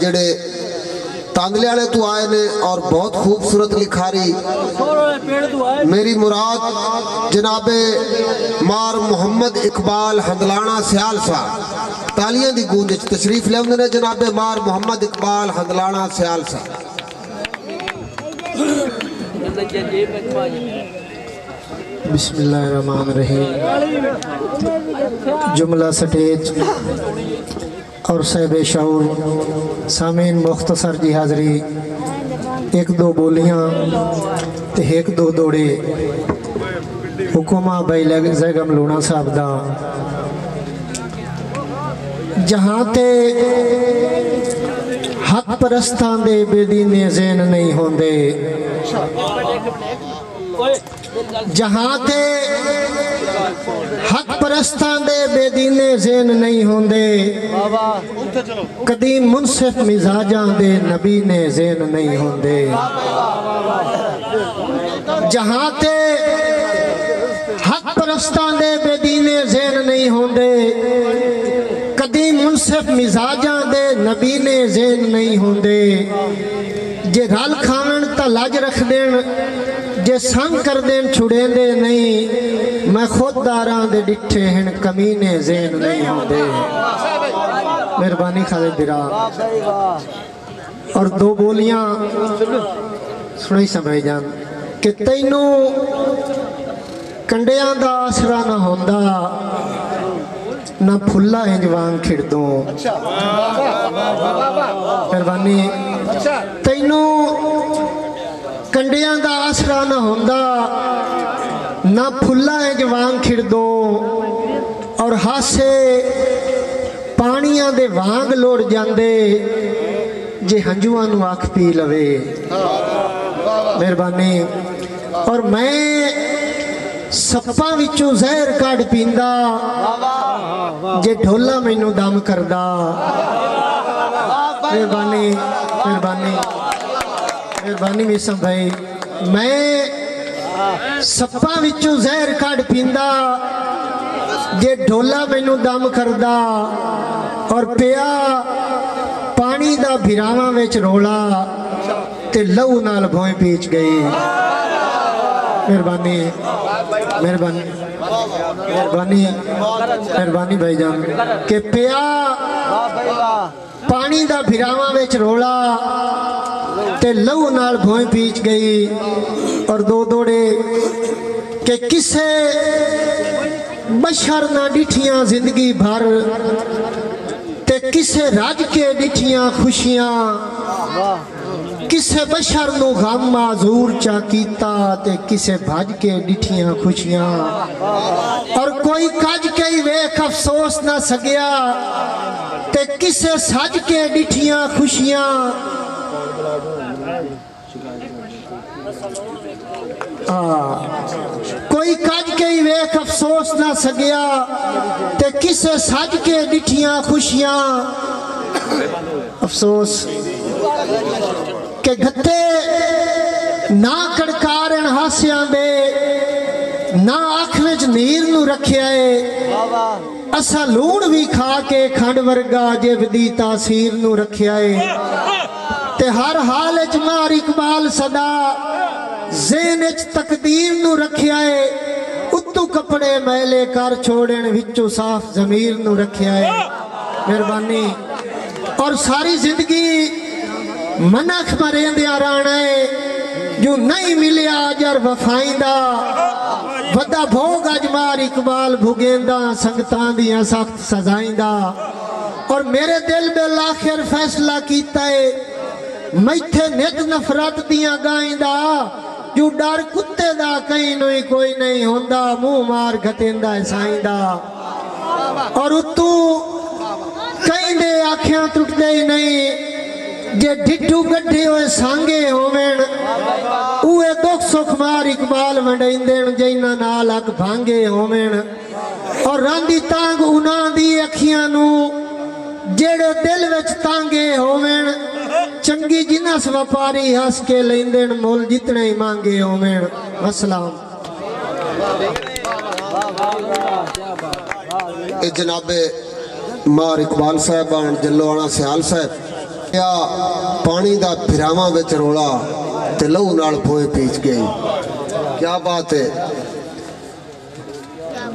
جڑے تاندلے والے تو آئے نے اور بہت خوبصورت لکھاری میری مراد جناب مار محمد اقبال ہندلانا سیال صاحب تالیاں دی گونج تشریف لے ہوندے نے جناب مار محمد اقبال ہندلانا سیال صاحب بسم اللہ الرحمن الرحیم جملہ سٹیج اور صاحب شعور سامعین مختصر جی حاضری ایک دو بولیاں تے ایک دو دوڑے حکومہ بھائی زیگم لونا صاحب دا جہاں تے حق پرستان دے بے دین زین نہیں ہوندے جہاں تے حق پرستان دے بے دین زین نہیں ہوندے قدیم منصف مزاجان دے نبی نے زین نہیں ہوندے جہاں تے حق پرستان دے بے دین زین نہیں ہوندے قدیم منصف مزاجان دے نبی نے زین نہیں ہوندے جے رال کھاون تا لاج رکھ دین جے سنگ کر دین چھڑین دے نہیں میں خود داران دے ڈٹھے ہیں کمینے زین نہیں ہوندے مہربانی خالد برا اور دو بولیاں سنائی سمجھ جان کہ تینو کنڈیاں دا آسرا نہ ہوندا نہ پھلا ہنجوان کھڑ دوں مہربانی تینو کنڈیاں دا آسرا نہ ہوندا نہ پھلا ہنجوان کھڑ دوں اور ہاسے پانیاں دے وانگ لوڑ جاندے جے ہنجوان آنکھ پی لوے مہربانی اور میں سپاں وچوں زہر کاڑ پیندا جے ڈھولا مینوں دم کردا مہربانی مہربانی مہربانی میسم بھائی میں سپاں وچوں زہر کاڑ پیندا جے ڈھولا مینوں دم کردا اور پیا پانی دا بھراواں وچ رولا تے لہو نال بھوئیں پیچ گئی مہربانی مہربانی مہربانی مہربانی بھائی جان کہ پیا پانی دا بھراواں وچ رولا تے لہو نال بھوئیں پیچ گئی اور دو دوڑے کہ کسے بشر نہ ڈٹھیاں زندگی بھر تے کسے راج کے ڈٹھیاں خوشیاں کسے بشر نو غم معذور چا کیتا تے کسے بھاج کے ڈٹھیاں خوشیاں اور کوئی کج کے ویکھ افسوس نہ سگیا تے کسے سج کے ڈٹھیاں خوشیاں کوئی کج کے ویکھ افسوس نہ سگیا تے کسے سج کے ڈٹھیاں خوشیاں افسوس کہ گھتے نہ کڑکارن ہاسیاں دے نہ آنکھ وچ نیر نو رکھیائے اسا لون بھی کھا کے کھنڈ ورگا جب دی تاثیر نو رکھیائے تے ہر حال اچ مار اقبال صدا ذہن اچ تقدیر نو رکھیائے اتو کپڑے میلے کر چھوڑن وچو صاف ضمیر نو رکھیائے مہربانی اور ساری زندگی منخ مرین دیا رانے جو نہیں ملیا اجر وفائندہ ودا بھوگ اجمار اقبال بھگیندہ سنگتان دیا سخت سزائندہ اور میرے دل بالآخر فیصلہ کیتا ہے میتھے نت نفرت دیا گائندہ جو ڈر کتے دا کہیں نوئی کوئی نہیں ہوندہ منہ مار گھتیندہ سائندہ اور اتو کہیں دے آنکھیاں ٹوٹ دے نہیں جے ڈھٹو گڈھے ہوئے سانگے ہومن اوے دکھ سکھ مار اقبال ونڈیندن جینا نالک بھانگے ہومن اور راندی تانگ انہاں دی اکھیاں نو جیڑے دل وچ تانگے ہومن چنگی جنس وپاری ہس کے لیندن مول جتنے ہی مانگے ہومن السلام جناب مار اقبال صاحب جلوانہ سیال صاحب یا پانی دا پھراواں وچ رولا تے لہو نال بھوئے پیچ گئی. کیا بات ہے.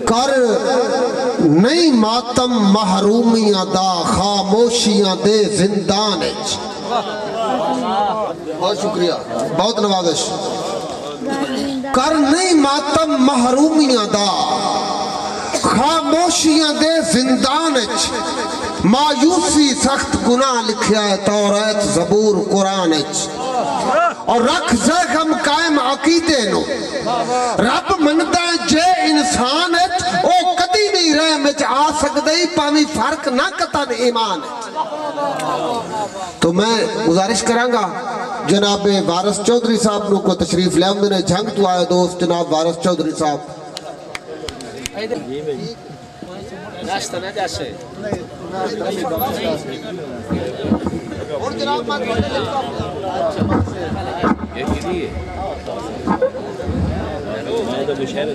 کر نہیں ماتم محرومیاں دا خاموشیاں دے زندان اچ. بہت شکریہ, بہت نوازش. کر نہیں ماتم محرومیاں دا خاموشیاں دے زندان اچ. مایوسی سخت گناہ لکھیا ہے توریت زبور قرآن اچ. اور رکھ زخم قائم عقیدے نو رب منتا ہے جے انسان اچ او کدی نہیں رہ مچ آ سکدئی پاویں فرق نہ کتن ایمان اچ. تو میں گزارش کرانگا جناب وارث چودھری صاحب نو کو تشریف لے آمدے نے. جھنگ تو آئے دوست جناب وارث چودھری صاحب. ناشتہ نہ جاسے اور جناب یہ کیلیے میں تو بشہر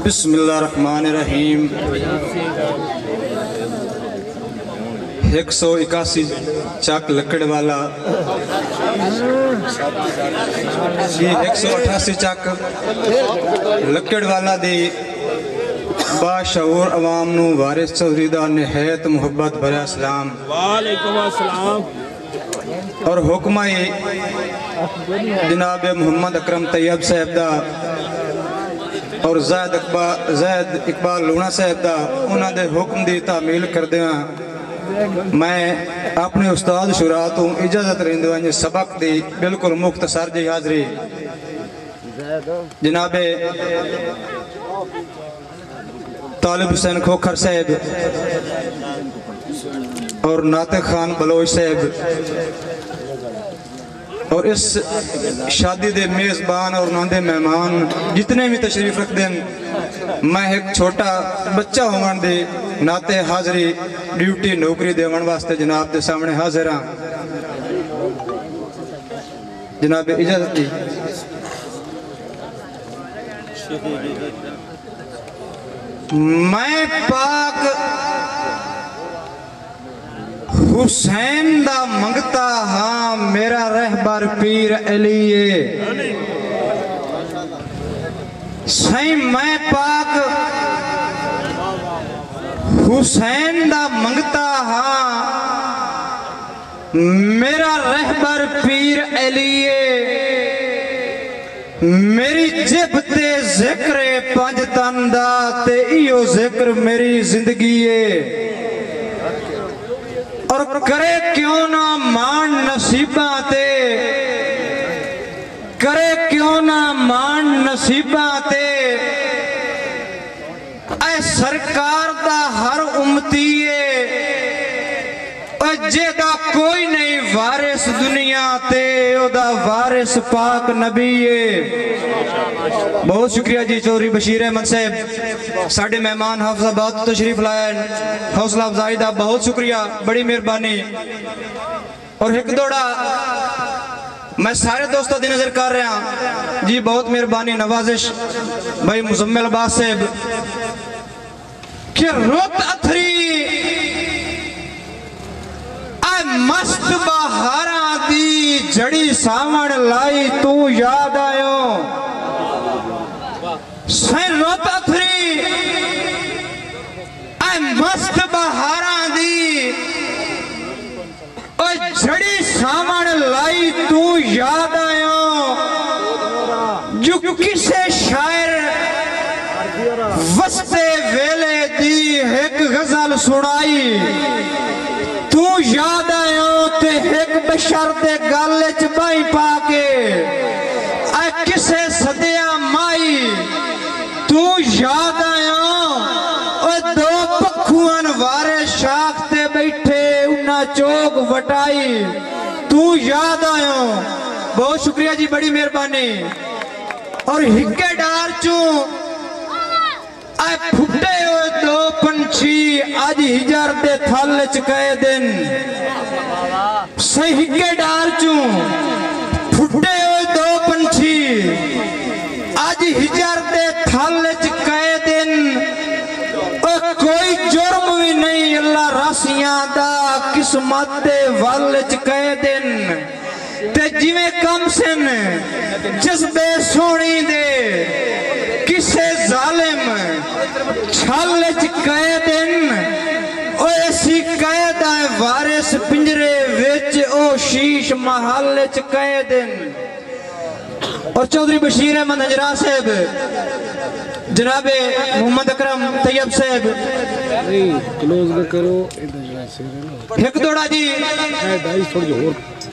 بسم اللہ الرحمن الرحیم. 181 چک لکڑ والا جی 188 چک لکڑ والا دی باشعور عوام نو وارث چودھری دا نہایت محبت بھرا اسلام. وعلیکم السلام. اور حکمہ جناب محمد اکرم طیب صاحب دا اور زید اقبال لونا صاحب دا انہاں دے حکم دی تعمیل کر دیا. میں اپنے استاد شراتوں اجازت رہندے ہیں سبق دی بالکل مختصر جی حاضری. جناب طالب حسین کھوکھر صاحب اور ناطق خان بلوچ صاحب اور اس شادی دے میزبان اور ناندے مہمان جتنے بھی تشریف رکھ دیں, میں ایک چھوٹا بچہ ہوں دے ناتے حاضری ڈیوٹی نوکری دے ون واسطے جناب دے سامنے حاضر ہاں. جناب اجازت دی. میں پاک حسین دا منگتا ہاں میرا رہبر پیر علیے. سائیں میں پاک حسین دا منگتا ہاں میرا رہبر پیر علیے. میری جب تے ذکر پنج تندہ تے ایو ذکر میری زندگی ہے. اور کرے کیوں نہ مان نصیباں تے, کرے کیوں نہ مان نصیباں تے, اے سرکار دا ہر امتی ہے جیدہ کوئی نہیں وارث دنیا تے او دا وارث پاک نبی ہے. بہت شکریہ جی چودھری بشیر احمد صاحب ساڑھے مہمان حافظ آباد تشریف لائے, حوصلہ افزائی دا بہت شکریہ, بڑی مہربانی. اور ایک دوڑا میں سارے دوستوں دی نظر کر رہا ہوں جی, بہت مہربانی نوازش بھائی مزمل عباس صاحب کہ روت اتھری مست بہاراں دی جڑی سامن لائی تو یاد آئیو. سائیں روت اتھری اے مست بہاراں دی جڑی سامن لائی تو یاد آئیو. جو کسے شاعر وستے ویلے دی ایک غزل سنائی تو یاد آئیو تے ایک بشر دے گالچ بائی پاکے. اے کسے صدیہ مائی تو یاد آئیو, اے دو پکھوان وارے شاخ تے بیٹھے انہا چوک وٹائی تو یاد آئیو. بہت شکریہ جی, بڑی مہربانی. اور ہکے ڈار چوں اے پھٹے ہوئے دو پنچھی آج ہجار دے تھل چکے دن. صحیح کے ڈار چوں فٹے ہوئے دو پنچھی آج ہجر دے تھل چ کئے دن کوئی جرم بھی نہیں اللہ راسیاں دا قسمت دے ول چ کئے دن تے جویں کم سن جذبے سونی دے کسے ظالم چھل چ کئے دن او ایسی قید ہے وارث پنجرے وچ او شیش محل چ کئے دن اور چودھری بشیر احمد نجرا صاحب جناب محمد اکرم طیب صاحب کلوز نہ کرو ایک دوڑا جی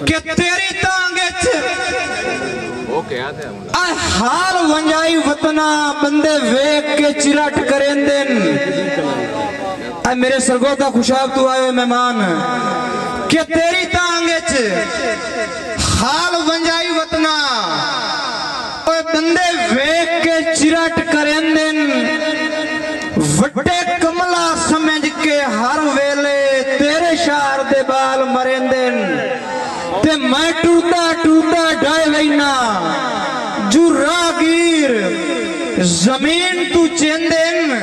کہ تیری تانگچ اے حال ونجائی وطنہ بندے ویک کے چرٹ کریں دن اے میرے سرگوتا خوشاب تو آئے مہمان کہ تیری تانگچ حال ونجائی وطنہ اے بندے ویک کے چرٹ کریں دن وڈے کملا سمجھ کے ہر ویلے تیرے شار دے بال مریں دن تے میں ٹوٹا ٹوٹا ڈائے وینا جو راگیر زمین تو چندن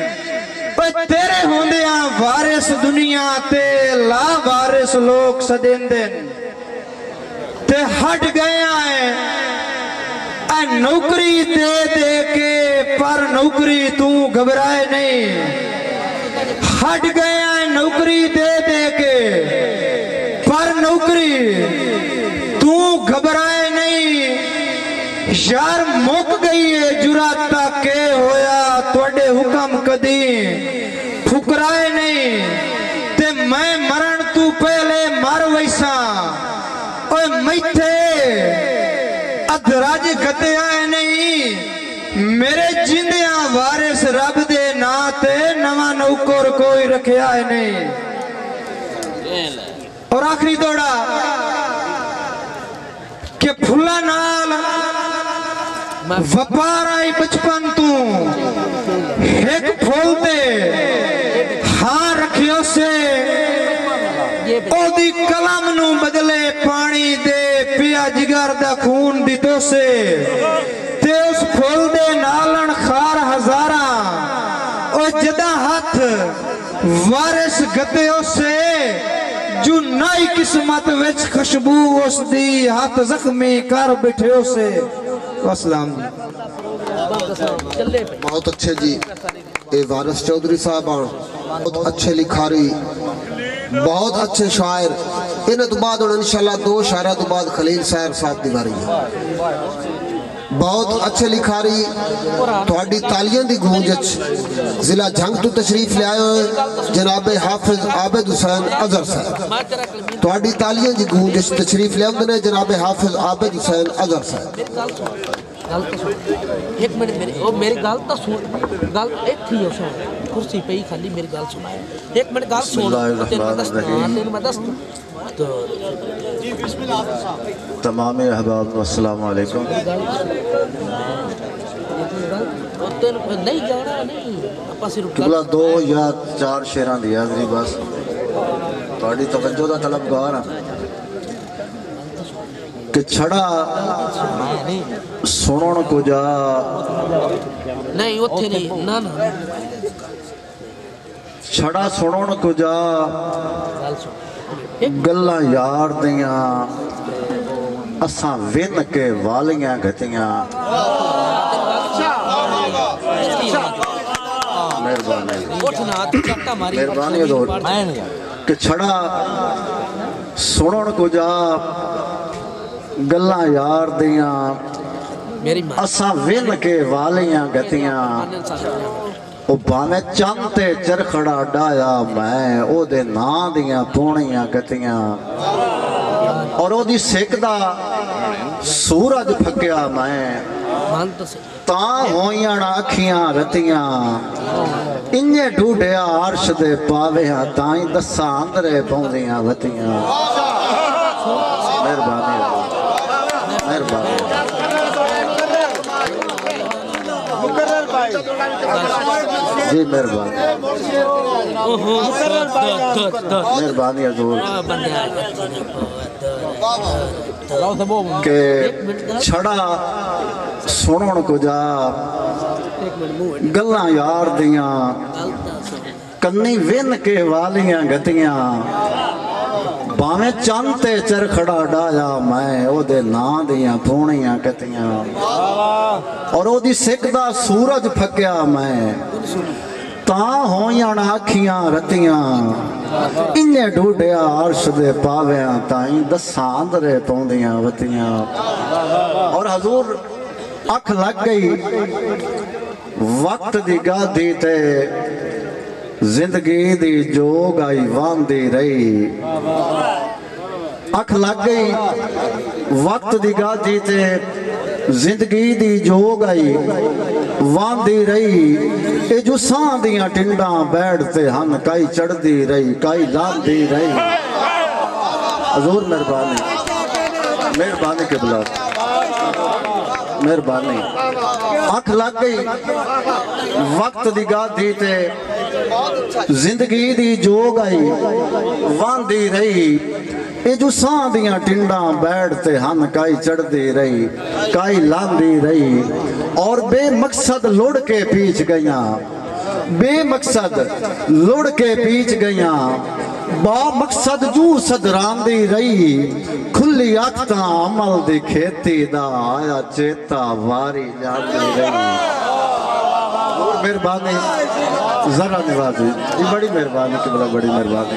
تیرے ہوندیاں وارث دنیا تے لا وارث لوگ سدین دن تے ہٹ گئے آئے اے نوکری دے دے کے پر نوکری تو گھبرائے نہیں ہٹ گئے آئے نوکری دے دے کے پر نوکری تو گھبرائے نہیں یار مک گئی ہے جراتا کے ہویا توڑے حکم کدی پھکرائے نہیں تے میں مرن تو پہلے مر ویسا اوہ میتھے ادراج گھتے آئے نہیں میرے جندیاں وارث رب دے ناتے نواں نوکر کوئی رکھے آئے نہیں اور آخری دوڑا کہ پھلا نال وپار آئی بچپن تو ایک پھول دے ہاں رکھیو سے او دی کلام نو بدلے پانی دے پیا جگر دا خون دی تو سے تے اس پھول دے نالن خار ہزارہ او جدہ ہاتھ وارث گتیو سے جو نائی قسمت وچ خشبو اس دی ہاتھ زخمی کر بٹھیو سے والسلام بہت اچھے جی اے وارث چودھری صاحب بہت اچھے لکھاری بہت اچھے شاعر انہیں تو بعد انشاءاللہ دو شاعرہ تو بعد خلیل صاحب دیواری بہت اچھے لکھاری تھوڑی تالیاں دی گونجچ ضلع جھنگ تو تشریف لے آئے ہوئے جناب حافظ عابد حسین اظہر صاحب تھوڑی تالیاں دی گونجچ تشریف لے آئے جناب حافظ عابد حسین اظہر صاحب ایک منٹ میری گال تا سن گال ایک تھی ہو سن کرسی پہ ہی خالی میری گال سنائے ایک منٹ گال سن تین مدست تمام احباب السلام علیکم نہیں جانا نہیں قبلہ دو یا چار شیران دیا جی بس تھوڑی توجہ دا طلبگار ہیں کہ چھڑا سنون کو جا نہیں اتھے نہیں نا چھڑا سنون کو جا گلہ یار دیاں اساں وین کے والیاں گھتیاں مہربانی دور کہ چھڑا سنون کو جا گلہ یار دیاں اساں وین کے والیاں گھتیاں او بانے چانتے چرخڑا ڈایا میں او دے نا دیاں پونیاں گھتیاں اور او دی سیکدہ سورج پھکیا میں تاں ہویاں اکھیاں رتیاں انجے ڈوڑیا عرش دے پاویاں تائیں دساں اندرے پوندیاں وتیاں مہربانی مہربانی جی مہربانی مہربانی حضور کہ چھڑا سنن کو جا گلاں یار دیاں کنی ون کے والیاں گتیاں باویں چند تے چرخڑا ڈایا میں او دے ناں دیاں پونیاں کتیاں اور او دی سکھ دا سورج پھکیا میں تاں ہویاں آکھیاں رتیاں انہیں ڈوڈیا عرش دے پاویاں تائیں دساں اندرے پوندیاں وتیاں اور حضور اکھ لگ گئی وقت دی گادی تے زندگی دی جوگ آئی واندی رہی اکھ لگ گئی وقت دی گادی تے زندگی دی جوگ آئی واندی رہی اے جو سان دیاں ٹنڈاں بیٹھتے ہن کائی چڑھ دی رہی کائی لان دی رہی حضور مہربانی قبلہ مہربانی اکھ لگ گئی وقت دی گادی تے زندگی دی جوگ آئی واندی رہی اے جو سان دیاں ٹنڈاں بیٹھتے ہن کائی چڑھ دی رہی کائی لان دی رہی اور بے مقصد لڑ کے پیچھ گئیاں بے مقصد لڑ کے پیچھ گئیاں با مقصد جو صدران دی رہی کھلی آکھتاں عمل دی کھیتی دا آیا چیتا واری جان دی رہی مہربانی ذرا نوازی یہ بڑی مہربانی قبلہ بڑی مہربانی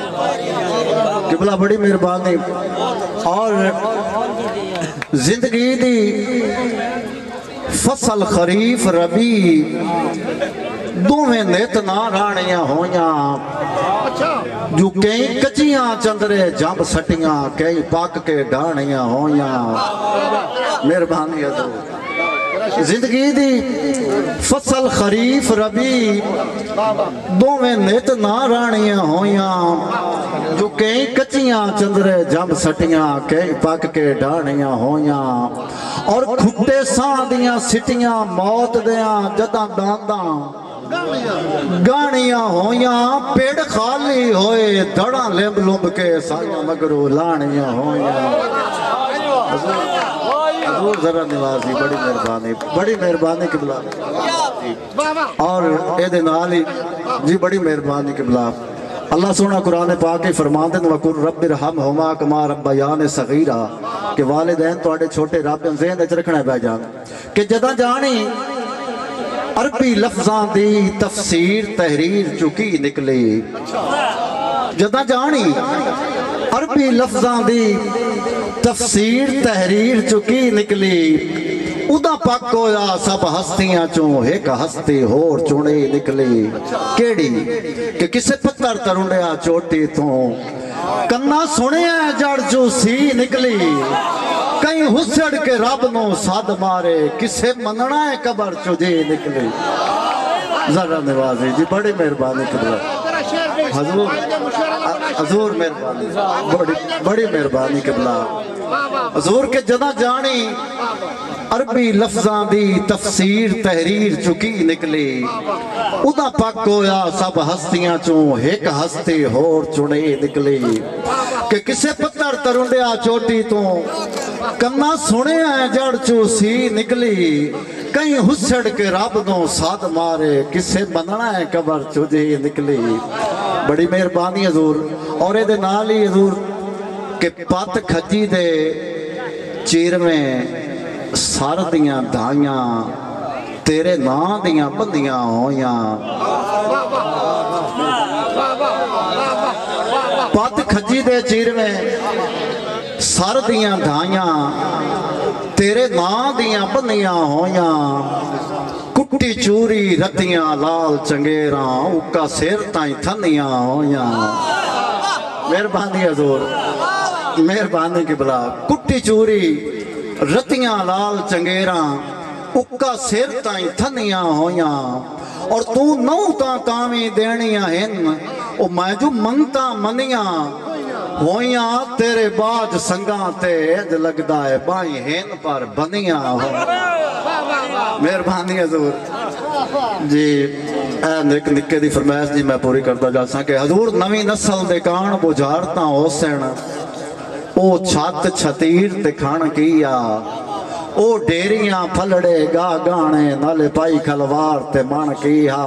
قبلہ بڑی مہربانی اور زندگی دی فصل خریف ربی دوویں نیت نہ رانیاں ہویاں جو کئی کچیاں چندرے جمب سٹیاں کئی پاک کے ڈانیاں ہویاں مہربانی حضور زندگی دی فصل خریف ربی دوویں نیت نہ رانیاں ہویاں جو کئی کچیاں چندرے جمب سٹیاں کئی پاک کے ڈانیاں ہویاں اور کھٹے سان دیاں سٹیاں موت دیاں جداں دانداں گانیاں ہویاں پیڑ خالی ہوئے دھڑاں لمب لمب کے سائیاں مگرو لانیاں ہویاں حضور ذرا نوازی بڑی مہربانی قبلہ اور اے دے نالی جی بڑی مہربانی قبلہ اللہ سونا قرآن پاک کی فرماندن وَقُلْ رَبِّ رَحَمْهُمَا كَمَا رَبَّيَانِ صَغِيرًا کہ والدین توڑے چھوٹے رب ذہن دے رکھنے بے جان کہ جدہ جانی عربی لفظاں دی تفسیر تحریر چکی نکلی جدہ جانی عربی لفظاں دی تفسیر تحریر چکی نکلی ادا پاک ہویا سب ہستیاں چوں ایک ہستی ہور چوڑی نکلی کیڑی کہ کسے پتر ترونڈیا چوٹی تو کنا سنیا جڑ جو سی نکلی کہیں حسڑ کے رب نو ساد مارے کسے مننا ہے قبر چجی نکلی ذرا نوازی جی بڑی مہربانی قبلہ حضور مہربانی بڑی مہربانی قبلہ حضور کے جدہ جانی عربی لفظاں دی تفسیر تحریر چکی نکلی ادا پاک ہویا سب ہستیاں چوں ایک ہستی ہور چنے نکلی کہ کسے پتر ترونڈیا چوٹی تو کنا سنے ہیں جڑ چو سی نکلی کہیں حسڑ کے رب نو ساتھ مارے کسے بننا ہے قبر چجی نکلی بڑی مہربانی حضور اور اے دے نالی حضور کہ پات کھجی دے چیر میں سار دیاں دھائیاں تیرے نا دیاں بندیاں ہویاں پات کھجی دے چیر میں سار دیاں دھائیاں تیرے نا دیاں بندیاں ہویاں کٹی چوری رتیاں لال چنگیراں اکا سیر تائیں تھنیاں ہویاں مہربانی حضور مہربانی کی بلا کٹی چوری رتیاں لال چنگیراں اکا سیر تائیں تھنیاں ہویاں اور تو نو تا کامی دینیاں ہن او میں جو منتا منیاں ہویاں تیرے باج سنگاں تے اید لگدا ہے بائیں ہن پر بنیاں ہویاں مہربانی حضور جی اے نکے دی فرمائش جی میں پوری کرتا جا ساں کہ حضور نوی نسل دے کان بجھارتاں ہو سین او چھت چھتیر تے کھان کیا او ڈیریاں پھلڑے گا گانے نالے پائی کھلوار تے مان کیا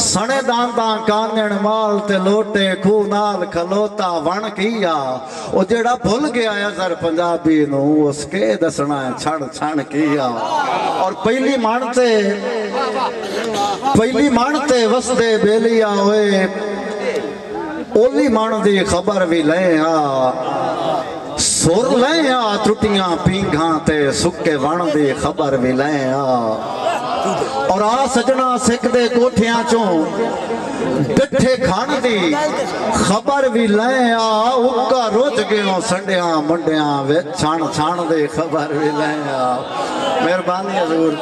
سنے دانداں کانگن مال تے لوٹے کھو نال کھلوتا ون کیا او جڑا بھول گیا ہے سر پنجابی نو اس کے دسنا ہے چھڑ چھڑ کیا اور پہلی مانتے وسدے بیلیا ہوئے اولی مان دی خبر بھی لیں سور لیں ترٹیاں پینگاں تے سکے ون دی خبر بھی لیں اور سجنا سکھ دے کوٹھیاں چوں بٹھے کھان دی خبر بھی لیں اکا روج گئوں سنڈیاں منڈیاں چھان چھان دے خبر بھی لیں مہربانی حضور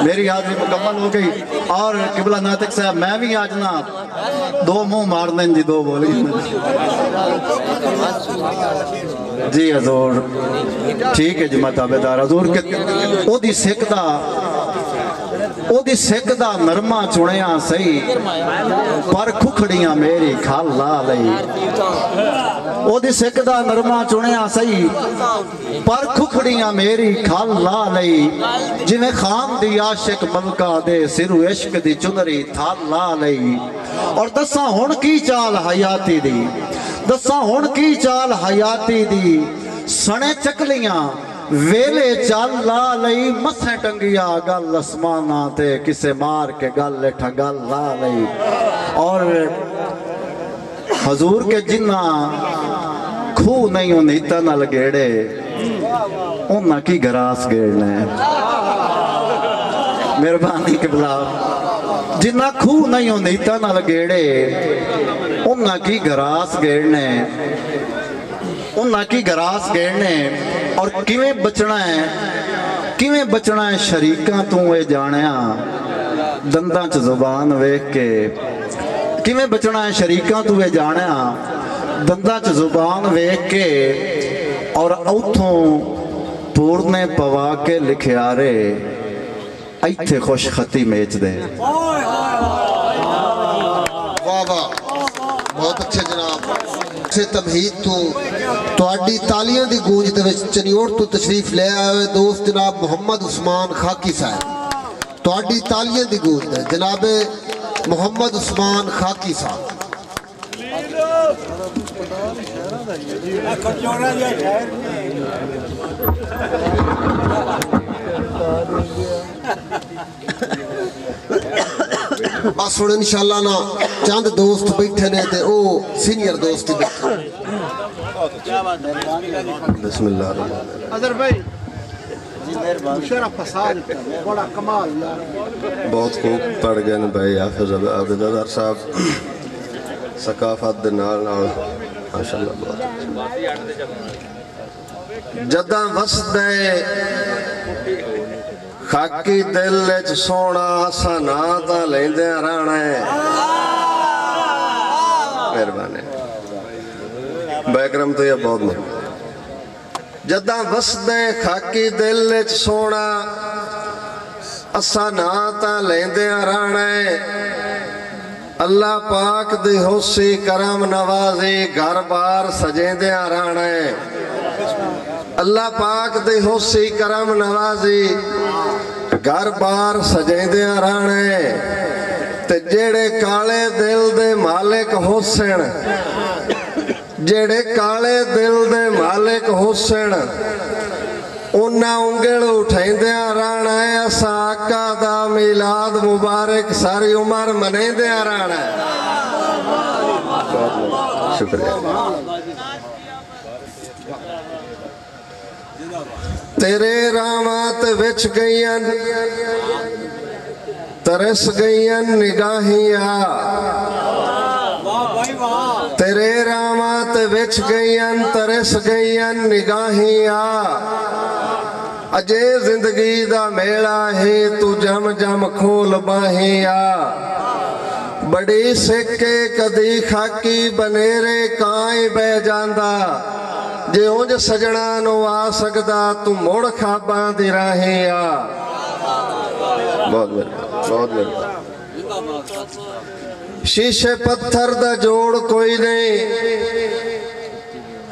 میری حاضری مکمل ہو گئی اور قبلہ ناطق صاحب میں بھی آج نا دو منہ مار دیں جی دو بولی جی حضور ٹھیک ہے جی متابدار حضور او دی سکھ دا نرما چنیا سہی پر کھکھڑیاں میری کھال لا لئی او دی سکھ دا نرما چنیا سہی پر کھکھڑیاں میری کھال لا لئی جنہیں خام دی عاشق ملکہ دے سرو عشق دی چنری تھال لا لئی اور دساں ہون کی چال حیاتی دی دساں ہون کی چال حیاتی دی سنے چکلیاں ویلے چال لا لئی مسیں ٹنگیا گل اسمانہ تے کسے مار کے گل لٹھا گل لا لئی اور حضور کے جنہ کھو نہیں انہیتا نہ لگیڑے انہا کی گراس گیڑنے مہربانی قبلہ جنہ کھو نہیں انہیتا نہ لگیڑے انہا کی گراس گیڑنے اور کیویں بچنا ہے شریکاں تو اے جانیا دنداں چ زبان ویکھ کے کیویں بچنا ہے شریکاں تو اے جانیا دنداں چ زبان ویکھ کے اور اوتھوں پورنے پوا کے لکھیارے ایتھے خوش خطی میچ دے واہ واہ بہت اچھے جناب سے تمہید تو اڈی تالیاں دی گونج دے وچ چنیوڑ تو تشریف لے آئے ہوئے دوست جناب محمد عثمان خاکی صاحب تو اڈی تالیاں دی گونج دے جناب محمد عثمان خاکی صاحب بس ہن انشاءاللہ نا چند دوست بیٹھے نے تے او سینئر دوست بیٹھے بسم اللہ اظہر بھائی مشرف فساد بڑا کمال بہت خوب پڑھ گئے نے بھائی حافظ عبدالدار صاحب ثقافت دے نال ماشاءاللہ بہت جداں وسدے خاکی دل وچ سونا اساں ناں تاں لیندے رہنا ہے مہربانی بیکرم تو یہ بہت نہیں جداں وسدے خاکی دل وچ سونا اساں ناں تاں لیندے رہنا ہے اللہ پاک دی حوصی کرم نوازی گھر بار سجیندے رہنا ہے اللہ پاک دی حوصی کرم نوازی گھر بار سجیندے رہنا ہے تے جیڑے کالے دل دے مالک حسن جیڑے کالے دل دے مالک حسن انہاں انگل اٹھائندیاں رہنا ہے اسا آقا دا میلاد مبارک ساری عمر منیندیاں رہنا ہے شکریہ تیرے رامات وچ گئین ترس گئین نگاہیاں تیرے رامات وچ گئین ترس گئین نگاہیاں اجے زندگی دا میڑا ہے تو جم جم کھول باہیاں بڑی سکے کدی خاکی بنیرے کائیں بے جاندہ جے اونج سجنا نو آ سکدا تو موڑ خواباں دی راہیں آ بہت شیشے پتھر دا جوڑ کوئی نہیں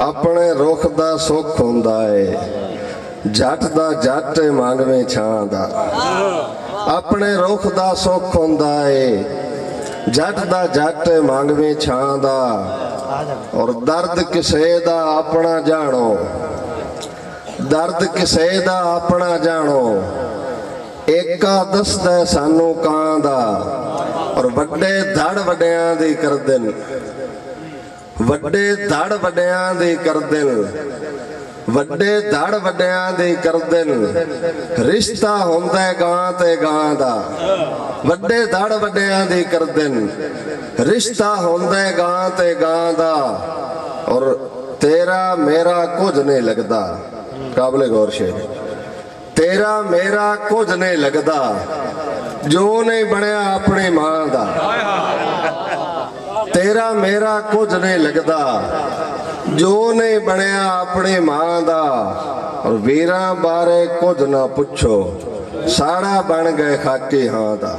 ਆਪਣੇ ਰੁੱਖ ਦਾ ਸੁੱਖ ਹੁੰਦਾ ਏ ਜੱਟ ਦਾ ਜੱਟ ਮੰਗਵੇਂ ਛਾਂ ਦਾ ਆਪਣੇ ਰੁੱਖ ਦਾ ਸੁੱਖ ਹੁੰਦਾ ਏ ਜੱਟ ਦਾ ਜੱਟ ਮੰਗਵੇਂ ਛਾਂ ਦਾ ਔਰ ਦਰਦ ਕਿਸੇ ਦਾ ਆਪਣਾ ਜਾਣੋ ਦਰਦ ਕਿਸੇ ਦਾ ਆਪਣਾ ਜਾਣੋ ਏਕਾ ਦੱਸਦਾ ਸਾਨੂੰ ਕਾਂ ਦਾ ਔਰ ਵੱਡੇ ਧੜ ਵੱਡਿਆਂ ਦੀ ਕਰਦੇ ਨੇ ਵੱਡੇ ਧੜ ਵੱਡਿਆਂ ਦੀ ਕਰਦੇ ਨੇ ਵੱਡੇ ਧੜ ਵੱਡਿਆਂ ਦੀ ਕਰਦੇ ਨੇ ਰਿਸ਼ਤਾ ਹੁੰਦਾ ਗਾਂ ਤੇ ਗਾਂ ਦਾ ਵੱਡੇ ਧੜ ਵੱਡਿਆਂ ਦੀ ਕਰਦੇ ਨੇ ਰਿਸ਼ਤਾ ਹੁੰਦਾ ਗਾਂ ਤੇ ਗਾਂ ਦਾ ਔਰ ਤੇਰਾ ਮੇਰਾ ਕੁਝ ਨਹੀਂ ਲੱਗਦਾ ਕਾਬਲੇ ਗੌਰ ਸ਼ੇਰ ਤੇਰਾ ਮੇਰਾ ਕੁਝ ਨਹੀਂ ਲੱਗਦਾ ਜੋ ਨਹੀਂ ਬਣਿਆ ਆਪਣੀ ਮਾਂ ਦਾ ਤੇਰਾ ਮੇਰਾ ਕੁਝ ਨਹੀਂ ਲੱਗਦਾ ਜੋ ਨਹੀਂ ਬਣਿਆ ਆਪਣੀ ਮਾਂ ਦਾ ਔਰ ਵੀਰਾਂ ਬਾਰੇ ਕੁਝ ਨਾ ਪੁੱਛੋ ਸਾੜਾ ਬਣ ਗਏ ਖਾਕੀ ਹਾਂ ਦਾ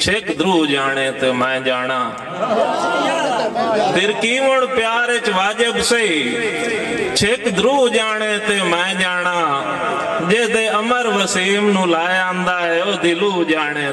ਛਿਕ ਦਰੂ ਜਾਣੇ ਤੇ ਮੈਂ ਜਾਣਾ ਤਿਰਕੀਵਣ ਪਿਆਰ ਚ ਵਾਜਬ ਸਹੀ ਛਿਕ ਦਰੂ ਜਾਣੇ ਤੇ ਮੈਂ ਜਾਣਾ ਜਿਹਦੇ ਅਮਰ ਵਸੀਮ ਨੂੰ ਲਾਇਆ ਆਂਦਾ ਹੈ ਉਹ ਦਿਲੂ ਜਾਣੇ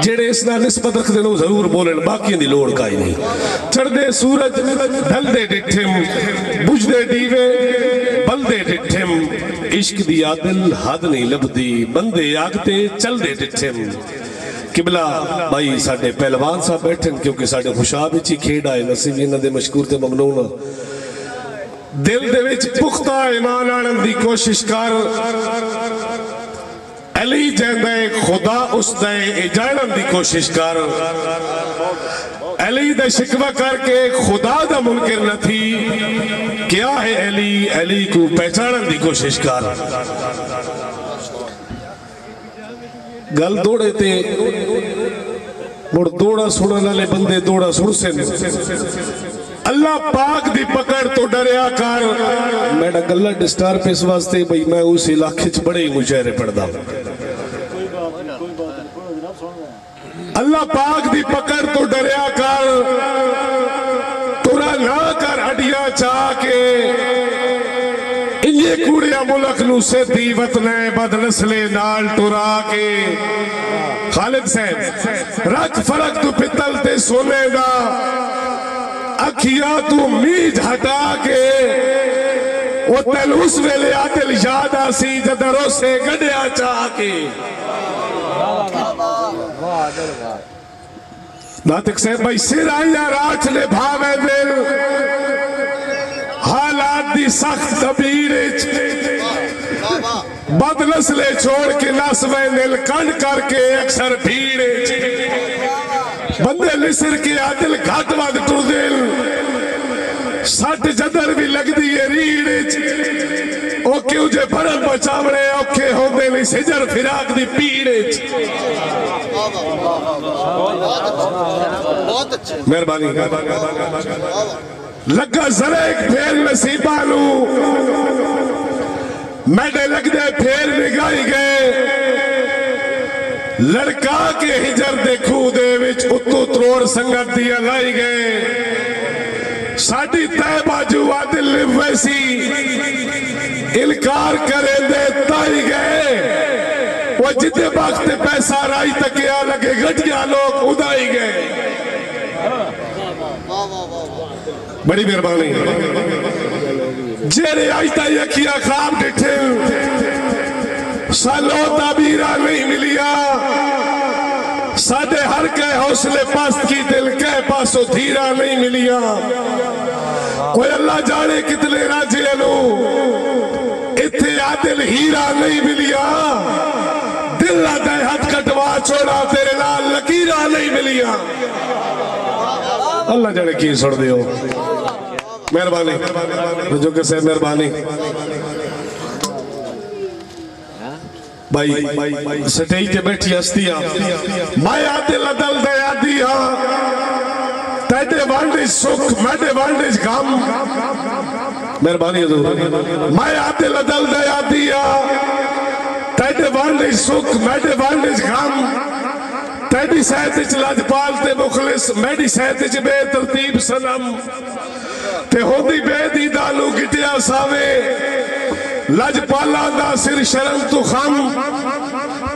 جڑے اس نال نسبت رکھ دینا ضرور بولن باقی دی لوڑ کائی نہیں چڑھدے سورج ڈھلدے ڈٹھم بجھدے دیوے بلدے ڈٹھم عشق دی عادل حد نہیں لبدی بندے آگتے چل دے ڈٹھم قبلہ بھائی ساڑھے پہلوان صاحب بیٹھن کیونکہ ساڑھے خوشاب اچھی کھیڑ آئے نصیب انہ دے مشکور تے ممنون دل دے وچ پختہ ایمان آنن دی کوشش کر علی جیندے خدا اس دے اجانن دی کوشش کر علی دے شکوہ کر کے خدا دا منکر نہ تھی کیا ہے علی کو پہچانن دی کوشش کر گل دوڑے تے مڑ دوڑا سنن والے بندے دوڑا سن سے اللہ پاک دی پکڑ تو ڈریا کر میڈا گلہ ڈسٹار پہ اس واسطے بھئی میں اس علاقے چھ بڑے ہی مشاعرے پڑھدا اللہ پاک دی پکڑ تو ڈریا کر تورا نہ کر ہڈیا چاہ کے یہ کوڑیا ملک نو سے دی وطنے بد نسلے نال ٹورا کے خالد صاحب رکھ فرق تو پتل تے سونے دا اکھیا تو میج ہٹا کے وہ تل اس ویلے آتل یاد آسی جدروں سے گڑیا چاہ کے ناتک صاحب بھائی سر آئیا راچ لے بھاوے دل حالات دی سخت دبیرچ بد نسلے چھوڑ کے نسوے نل کنڈ کر کے اکثر بھیڑچ بندے لسر کے عادل گھٹ ود ٹر دل سٹ جدر بھی لگ دیئے ریڑچ اوکے اجھے بھرن بچاوڑے اوکے ہو دے لی سجر فراق دی پیڑچ مہربانی لگا ذرا ایک پھیر نصیبانو میڈے لگ دے پھیر نگائی گئے لڑکا کے ہجر دیکھو دے وچ اتو تروڑ سنگت دیا لائی گئے ساڑھی تے باجو عادل ویسی انکار کرے دے تائی گئے وہ جتے وقت پیسہ رائی تکیا لگے گھٹیا لوگ ادائی گئے بڑی مہربانی جیرے آئیتا یکیا خواب ڈٹھے سالوں تعبیرہ نہیں ملیا سادے ہر کے حوصلے پاست کی دل کے پاسو دھیرہ نہیں ملیا کوئی اللہ جانے کتنے راجے لو اتھے عادل ہیرہ نہیں ملیا دل دے ہاتھ کٹوا چھوڑا تیرے نال لکیرہ نہیں ملیا اللہ جانے کی سڑ دیو مہربانی رجو کے سے مہربانی بھائی سٹیج کے بیٹھی ہستیاں میں عادل عدل دیا دیا تیٹے وانڈیج سکھ میٹے وانڈیج غم مہربانی حضور میں عادل عدل دیا دیا تیٹے وانڈیج سکھ میٹے وانڈیج غم تیٹی سہتج لاجپالتے مخلص میڈی سہتج بے ترتیب سنم تے ہوندی بے دی دالو گٹیا ساوے لاجپالا دا سر شرم تو خم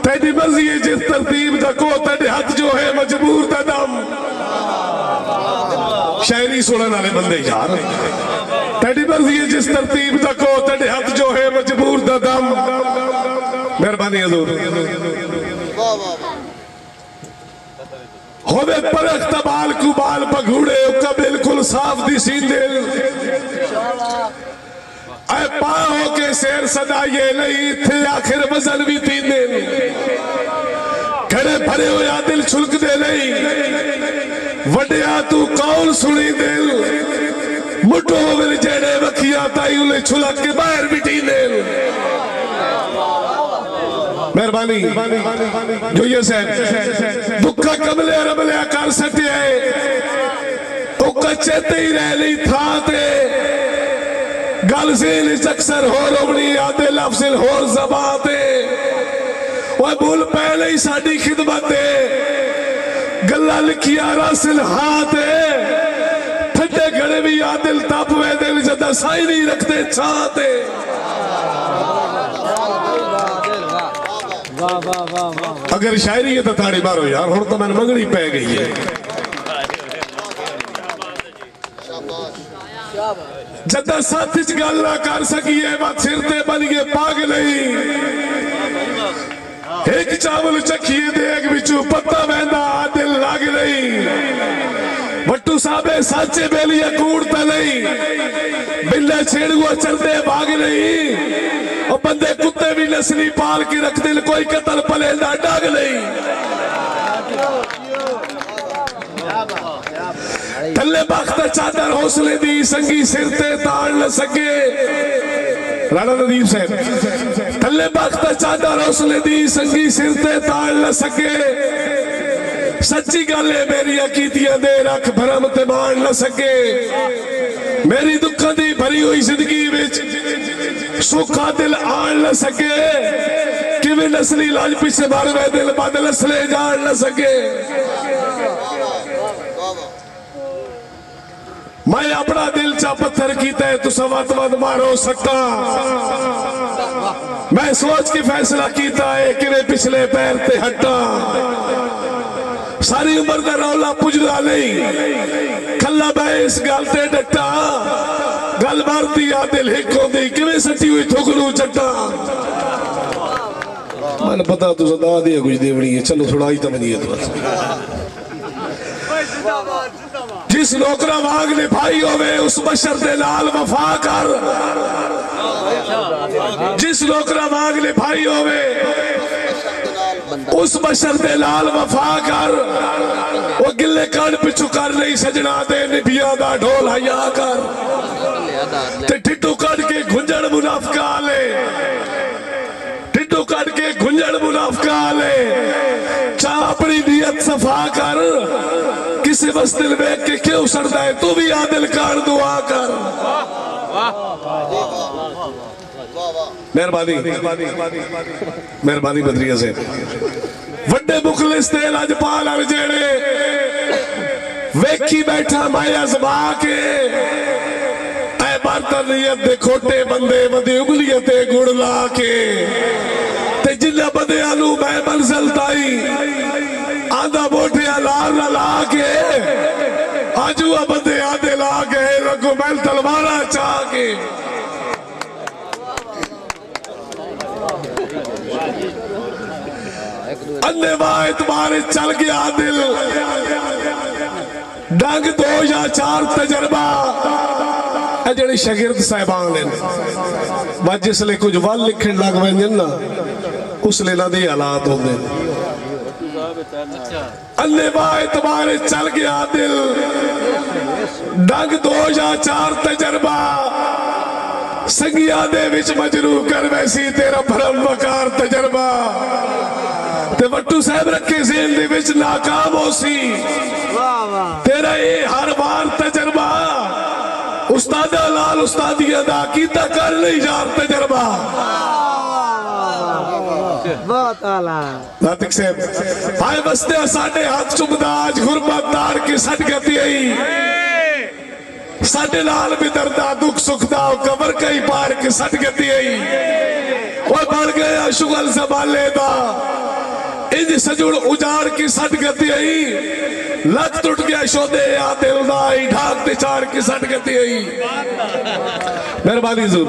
تیٹی مزید جس ترتیب دا کو تیٹی حد جو ہے مجبور دا دم شاعری سنن والے بندے یار تیٹی مزید جس ترتیب دا کو تیٹی حد جو ہے مجبور دا دم مہربانی حضور ہوئے پرخت بال کو بال پگھوڑے کا بالکل صاف دی سین دل اے پاہو کے سیر صدا یہ نہیں تھے آخر وزن بھی تین دل کھڑے بھرے ہویا دل چھلک دے نہیں وڈیا تو قول سنی دل مٹو ہوئے جیڑے وکھیا تائی انہیں چھلک کے باہر بھی تین دل مہربانی جو یہ صاحب دکھا کملے ربلے کر سکتے ہیں او کچھے تے ہی رہ لی تھا تے گل زین اس اکثر ہو روڑی آدھے لفظ ہو زبان تے وہ بھول پہلے ہی ساڑھی خدمت تے گلہ لکھیا راسل ہاتھ پھٹے گھڑے بھی عادل تاپوے دل جدہ سائی نہیں رکھتے چاہتے اگر شاعری ہے تو تھاڑی مارو یار، ہوں تو میں منگنی پہ گئی ہے۔ جدہ ساتھ گل نہ کر سکیے بات سرتے بنیے پاگ نہیں، ایک چاول چکھیے دیکھ بچو پتہ بہندہ دل لاگ نہیں، وٹو صاحبے سچے بیلیے کوڑتا نہیں، بلے چھیڑگو چلتے بھاگ نہیں، اور بندے کتے بھی نسلی پال کی رکھ دل کوئی قتل پلیندہ ڈاگ نہیں۔ تلے باختہ چادر حوصلے دی سنگی سرتے تاڑ نہ سکے، رانا ندیم صاحب، تلے باختہ چادر حوصلے دی سنگی سرتے تاڑ نہ سکے، سچی گالے میری عقیدیاں دے رکھ بھرم تے مان نہ سکے، میری دکھا دی بھری ہوئی زندگی وچ سکھا دل آن نہ سکے، کہ میں نسلی لاج پیچھے بھروے دل بدل اسلے جان نہ سکے۔ میں اپنا دل چا پتھر کیتا ہے تو سوات ود مارو سکتا، میں سوچ کی فیصلہ کیتا ہے کہ میں پچھلے پیر تے ہٹا، ساری عمر دا رولا پجلا نہیں، کھلا بے اس گال تے ڈٹا، گل بار دیا دل ہکو دی کہ میں سٹی ہوئی تھوکلو چٹا۔ میں نے پتا تو صدا دیا کچھ دیونی ہے، چلو تھوڑا ہی تمنی ہے تو جس نوکرہ واگ نے بھائی ہوئے اس بشر دے لال وفا کر، جس نوکرہ واگ نے بھائی ہوئے اس بشر دے لال وفا کر، وہ گلے کان پچھو کر نہیں سجنا دے نبیہ دا ڈھول حیا کر، تے ٹھٹو کٹ کے گھنجڑ منافقہ لے، ٹھٹو کٹ کے گھنجڑ منافقہ لے، چاہ اپنی نیت صفا کر، کسی بس دل بیک کے کیوں سڑتا ہے تو بھی عادل کار دعا کر۔ مہربانی بدریہ سے وڈے مخلص تے لاجپال ارجیڑے ویکھی بیٹھا مایا زبا کے، اے برطانیت دے کھوٹے بندے ودی اگلیتے گڑ لا کے، تے جنہ بندے آلو میں منزل تائی آدھا بوٹے لار نہ لا کے، آجوہ بندے آدھے لا کے رکھو میل تلوارہ چاہ کے، اننے واہ اتبارے چل گیا دل، ڈانگ 2 یا 4 تجربہ، اے جڑی شاگرد صاحبان لیں بات جس لئے کچھ وال لکھن لگ بینجن نا اس لئے نہ دی حالات ہوں دے، اننے واہ اتبارے چل گیا دل، ڈانگ 2 یا 4 تجربہ، سنگیا دے وچ مجروح کر ویسی تیرا بھرم وکار تجربہ، تے وٹو صاحب رکھے ذہن دے وچ ناکام ہو سی، تیرا اے ہر بار تجربہ، استاد لال استادی ادا کیتا کر نہیں جار تجربہ۔ بہت آلہ ناتک صاحب آئے بستے ساڑھے ہاتھ چمداج غربت دار کی سٹ گتی آئی، ساڑھے لال بھی دردہ دکھ سکھتا کمر کئی پار کی سٹ گتی آئی، وہ بڑھ گیا شغل زبالے دا، انج سجوڑ اجار کی سٹ گتی آئی، لگ ٹوٹ گیا شودے یا دل دائی ڈھاک تے چار کی سٹ گتی آئی۔ مہربانی زور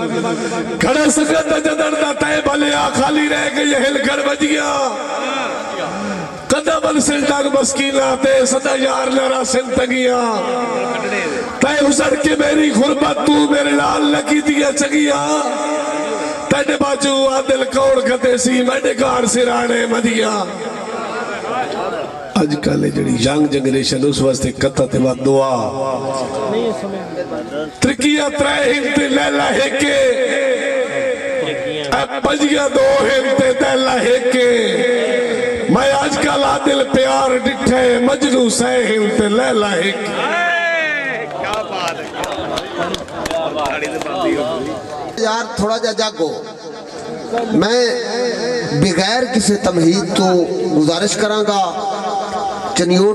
کھڑا سکت جدر دا تے بھلیا خالی رہ گئی ہل گھر بجیا، قدم السل ڈاگ مسکینہ تے صدا یار لرا سنتگیا، تے حسن کے میری غربت تو میرے لال لگی دیا چگیا، تینے باجو آدل کوڑ کھتے سی میڈے کار سرانے مدیا۔ آج کالے جڑی ینگ جنریشن اس واسطے کتا تے وقت دعا ترکیہ ترے ہنتے لیلہ ہکے، اے پجیا 2 ہنتے دیلہ ہکے، میں آج کال آدل پیار ڈٹھے مجنو سے ہنتے لیلہ ہکے۔ یار تھوڑا جا جاگو، میں بغیر کسی تمہید تو گزارش کرانگا، چنیوڑ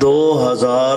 2000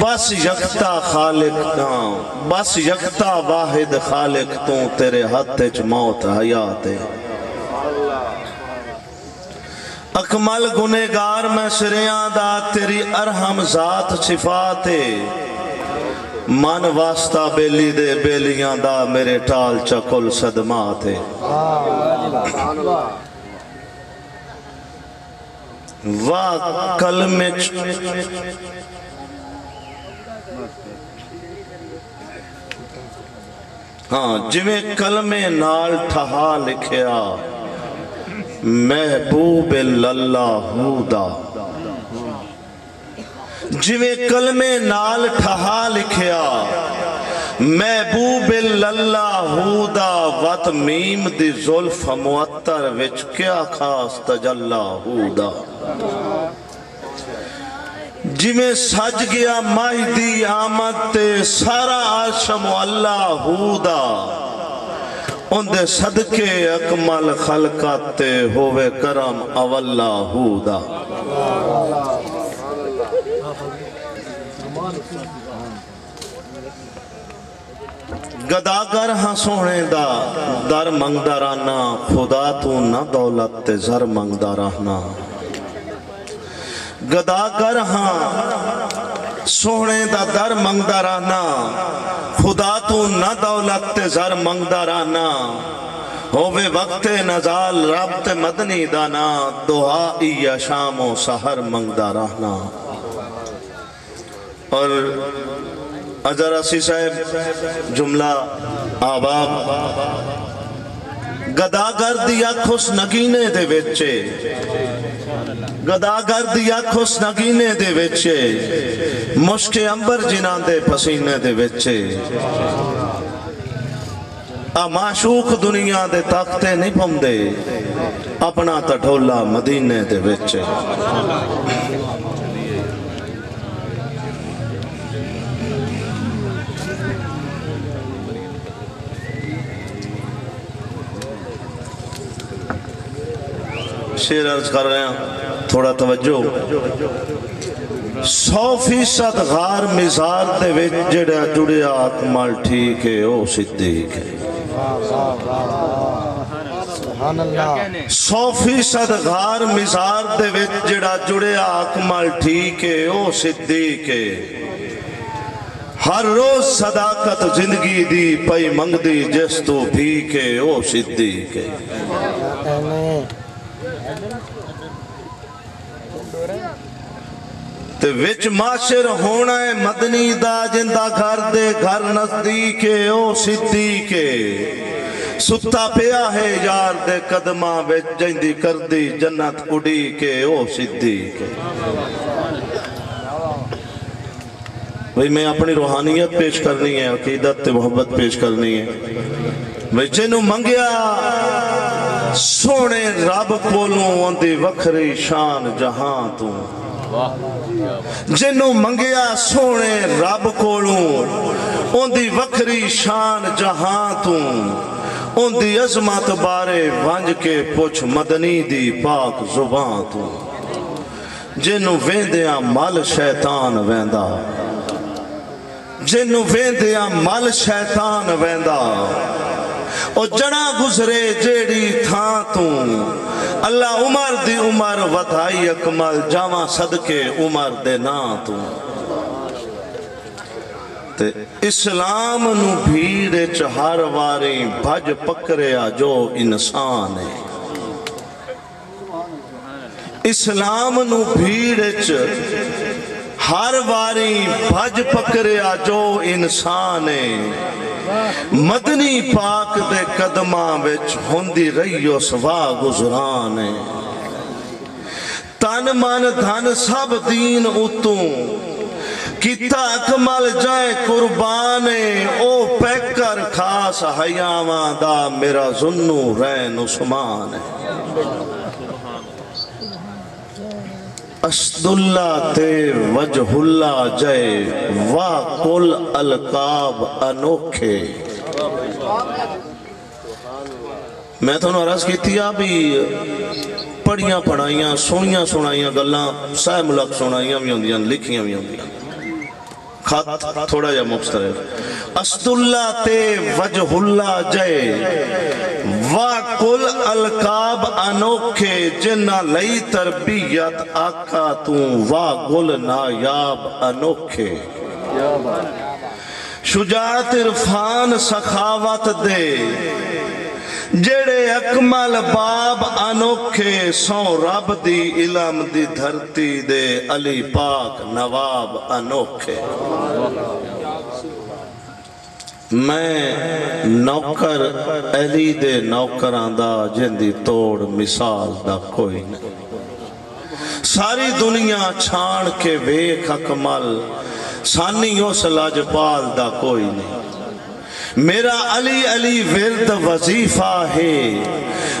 بس یکتا خالق بس یکتا واحد خالق تو تیرے ہاتھ وچ موت حیات ہے اکمل گنہگار میں سریاں دا تیری ارحم ذات صفات ہے من واسطہ بیلی دے بیلیاں دا میرے ٹال چکل صدمات ہے واہ کلمے ہاں جویں کلمے نال ٹھہا لکھیا محبوب اللہ دا جویں کلمے نال ٹھہا لکھیا محبوب اللہ دا وط میم دی زلف معطر وچ کیا خاص تجلا دا جویں سج گیا ماہی دی آمد تے سارا عرشم اللہ دا ان دے صدقے اکمل خلقات تے ہوئے کرم اواللہ دا گداگر ہاں سونے دا در منگدہ رانا خدا تو نہ دولت تے زر منگدہ رہنا گداگر ہاں سونے دا در منگدہ رہنا خدا تو نہ دولت تے زر منگدہ رہنا ہووے وقت نزال رب تے مدنی دانا دعائی یا شام و سحر منگدہ رہنا اور اجر اسی صاحب جملہ آباب گداگر دیا کھس نگینے دے وچے گداگر دیا کھس نگینے دے وچے مشک امبر جنان دے پسینے دے وچے معشوق دنیا دے تختے نہیں پمدے اپنا تٹھولا مدینے دے وچے شیر عرض کر رہے ہیں تھوڑا توجہ 100% غار مزار دے وچ جڑا جڑیا اکمل ٹھیک ہے او صدیق ہے 100% غار مزار دے وچ جڑا جڑیا اکمل ٹھیک ہے او صدیق ہے ہر روز صداقت زندگی دی پئی منگ دی جس تو بھیک ہے او صدیق ہے تے وچ معاشر ہونا ہے مدنی دا جندہ گھر دے گھر نزدیک ہے او صدیق ہے ستا پیا ہے یار دے قدمہ وچ جندی کردی جنت اڑی کے او صدیق ہے بھئی میں اپنی روحانیت پیش کرنی ہے عقیدت تے محبت پیش کرنی ہے بھئی جنہوں منگیا سونے رب کولوں اندی وکھری شان جہاں تو جنہوں منگیا سونے رب کولوں اندی وکھری شان جہاں تو اندی عظمت بارے ونج کے پوچھ مدنی دی پاک زبان تو جنہوں ویندیاں مال شیطان ویندا جنہوں ویندیاں مال شیطان ویندا او جنا گزرے جیڑی تھاں تو اللہ عمر دی عمر ودھائی اکمل جاواں صدقے عمر دے نا تو تے اسلام نو بھیڑے چہار واری بھج پکریا جو انسان ہے اسلام نو بھیڑے چہار واری بھج پکریا جو انسان ہے مدنی پاک دے قدماں وچ ہوندی رہیو سوا گزرانے تن من دھن سب دین اتوں کیتا اکمل جائے قربانے او پیکر خاص حیاواں دا میرا ظنو رین عثمان ہے اسد اللہ تے وجہ اللہ جائے واہ کل القاب انوکھے میں تو عرض کی تھی ابھی پڑھیاں پڑھائیاں سنیاں سنائیاں گلاں سہ ملک سنائیاں بھی ہوندیاں لکھیاں بھی ہوندیاں خط تھوڑا جا مختلف اسد اللہ تے وجہ اللہ جے واقل القاب انوکھے جنہ لئی تربیت آقا توں واقل نایاب انوکھے شجاعت عرفان سخاوت دے جڑے اکمل باب انوکھے سو رب دی علم دی دھرتی دے علی پاک نواب انوکھے میں نوکر علی دے نوکران دا جن دی توڑ مثال دا کوئی نہیں ساری دنیا چھان کے ویکھ اکمل سانی اس لاجپال دا کوئی نہیں میرا علی علی ورد وظیفہ ہے